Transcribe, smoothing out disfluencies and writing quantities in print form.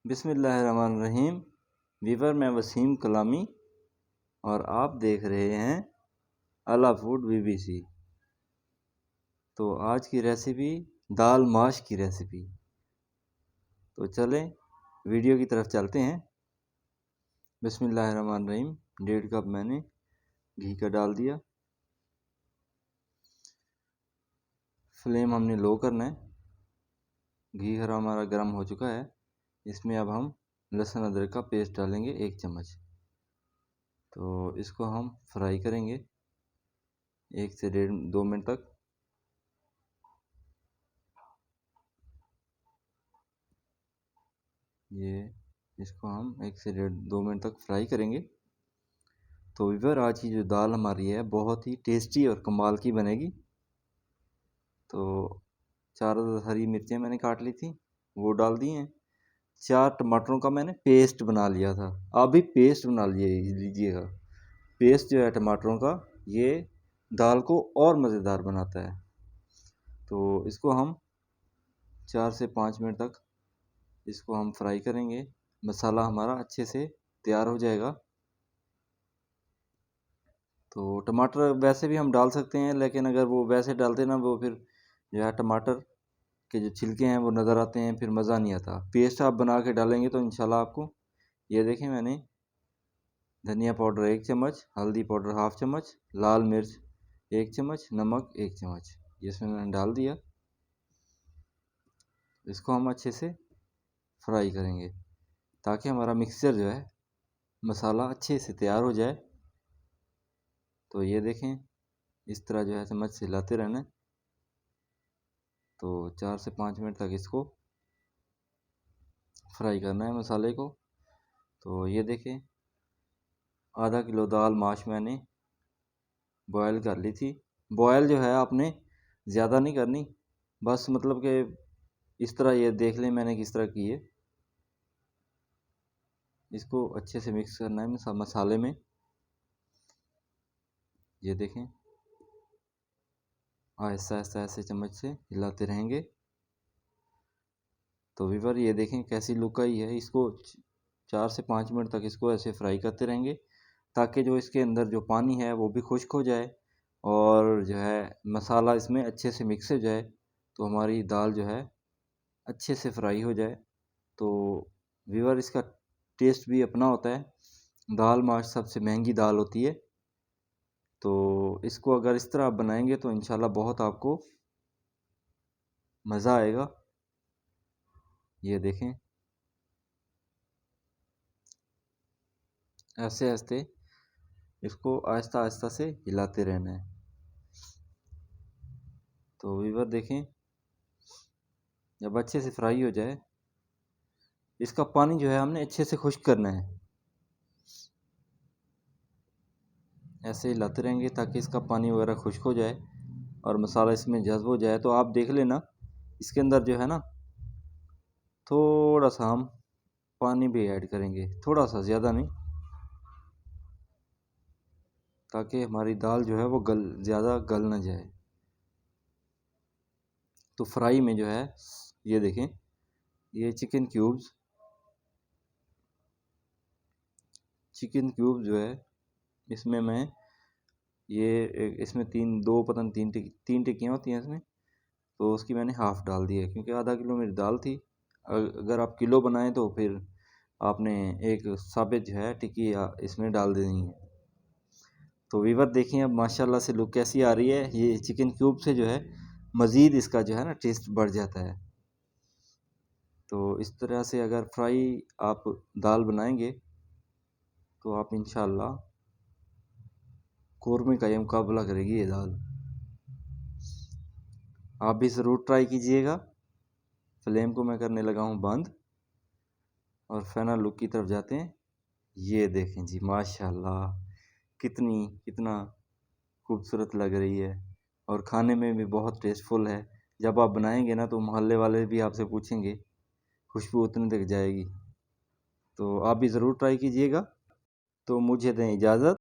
बिस्मिल्लाहिर्रहमानिर्रहीम। वीवर मैं वसीम कलामी और आप देख रहे हैं अला फूड BBC। तो आज की रेसिपी दाल माश की रेसिपी। तो चलें वीडियो की तरफ चलते हैं। बिस्मिल्लाहिर्रहमानिर्रहीम। 1.5 कप मैंने घी का डाल दिया। फ्लेम हमने लो करना है। घी हमारा गर्म हो चुका है। इसमें अब हम लहसुन अदरक का पेस्ट डालेंगे 1 चम्मच। तो इसको हम फ्राई करेंगे 1 से 1.5-2 मिनट तक। ये इसको हम 1 से 1.5-2 मिनट तक फ्राई करेंगे। तो व्यूअर आज की जो दाल हमारी है बहुत ही टेस्टी और कमाल की बनेगी। तो 4 हरी मिर्चें मैंने काट ली थी, वो डाल दी हैं। 4 टमाटरों का मैंने पेस्ट बना लिया था। आप भी पेस्ट बना लीजिएगा। पेस्ट जो है टमाटरों का, ये दाल को और मज़ेदार बनाता है। तो इसको हम 4 से 5 मिनट तक इसको हम फ्राई करेंगे। मसाला हमारा अच्छे से तैयार हो जाएगा। तो टमाटर वैसे भी हम डाल सकते हैं, लेकिन अगर वो वैसे डालते ना, वो फिर जो है टमाटर के जो छिलके हैं वो नज़र आते हैं, फिर मज़ा नहीं आता। पेस्ट आप बना के डालेंगे तो इंशाल्लाह आपको, ये देखें मैंने धनिया पाउडर 1 चम्मच, हल्दी पाउडर 1/2 चम्मच, लाल मिर्च 1 चम्मच, नमक 1 चम्मच, इसमें मैंने डाल दिया। इसको हम अच्छे से फ्राई करेंगे ताकि हमारा मिक्सचर जो है मसाला अच्छे से तैयार हो जाए। तो ये देखें इस तरह जो है चम्मच से हिलाते रहना है। तो 4 से 5 मिनट तक इसको फ्राई करना है मसाले को। तो ये देखें आधा किलो दाल माश मैंने बॉयल कर ली थी। बॉयल जो है आपने ज़्यादा नहीं करनी, बस मतलब कि इस तरह ये देख लें मैंने किस तरह की है। इसको अच्छे से मिक्स करना है मसाले में। ये देखें आहिस्ता आहिस्ता ऐसे चम्मच से हिलाते रहेंगे। तो व्यूअर ये देखें कैसी लुक आई है। इसको 4 से 5 मिनट तक इसको ऐसे फ्राई करते रहेंगे ताकि जो इसके अंदर जो पानी है वो भी खुश्क हो जाए और जो है मसाला इसमें अच्छे से मिक्स हो जाए, तो हमारी दाल जो है अच्छे से फ्राई हो जाए। तो व्यूअर इसका टेस्ट भी अपना होता है। दाल माश सबसे महंगी दाल होती है। तो इसको अगर इस तरह आप बनाएंगे तो इंशाल्लाह बहुत आपको मज़ा आएगा। ये देखें ऐसे ऐसे इसको आहिस्ता आहिस्ता से हिलाते रहना है। तो व्यूअर देखें जब अच्छे से फ्राई हो जाए, इसका पानी जो है हमने अच्छे से खुश्क करना है। ऐसे हिलाते रहेंगे ताकि इसका पानी वगैरह खुश्क हो जाए और मसाला इसमें जज़्ब हो जाए। तो आप देख लेना इसके अंदर जो है ना थोड़ा सा हम पानी भी ऐड करेंगे, थोड़ा सा, ज़्यादा नहीं, ताकि हमारी दाल जो है वो ज़्यादा गल ना जाए। तो फ्राई में जो है ये देखें ये चिकन क्यूब्स जो है इसमें मैं इसमें 3-2 पता नहीं 3 टिक्कियाँ होती हैं इसमें, तो उसकी मैंने हाफ़ डाल दी है क्योंकि आधा किलो मेरी दाल थी। अगर आप किलो बनाएं तो फिर आपने एक साबित जो है टिक्की इसमें डाल देनी है। तो वीवर देखें अब माशाल्लाह से लुक कैसी आ रही है। ये चिकन क्यूब से जो है मज़ीद इसका जो है ना टेस्ट बढ़ जाता है। तो इस तरह से अगर फ्राई आप दाल बनाएंगे तो आप इंशाल्लाह कौरमे का ये मुकाबला करेगी ये दाल। आप भी ज़रूर ट्राई कीजिएगा। फ्लेम को मैं करने लगा हूँ बंद और फाइनल लुक की तरफ जाते हैं। ये देखें जी माशाल्लाह कितना खूबसूरत लग रही है और खाने में भी बहुत टेस्टफुल है। जब आप बनाएंगे ना तो मोहल्ले वाले भी आपसे पूछेंगे, खुशबू उतनी तक जाएगी। तो आप भी ज़रूर ट्राई कीजिएगा। तो मुझे दें इजाज़त।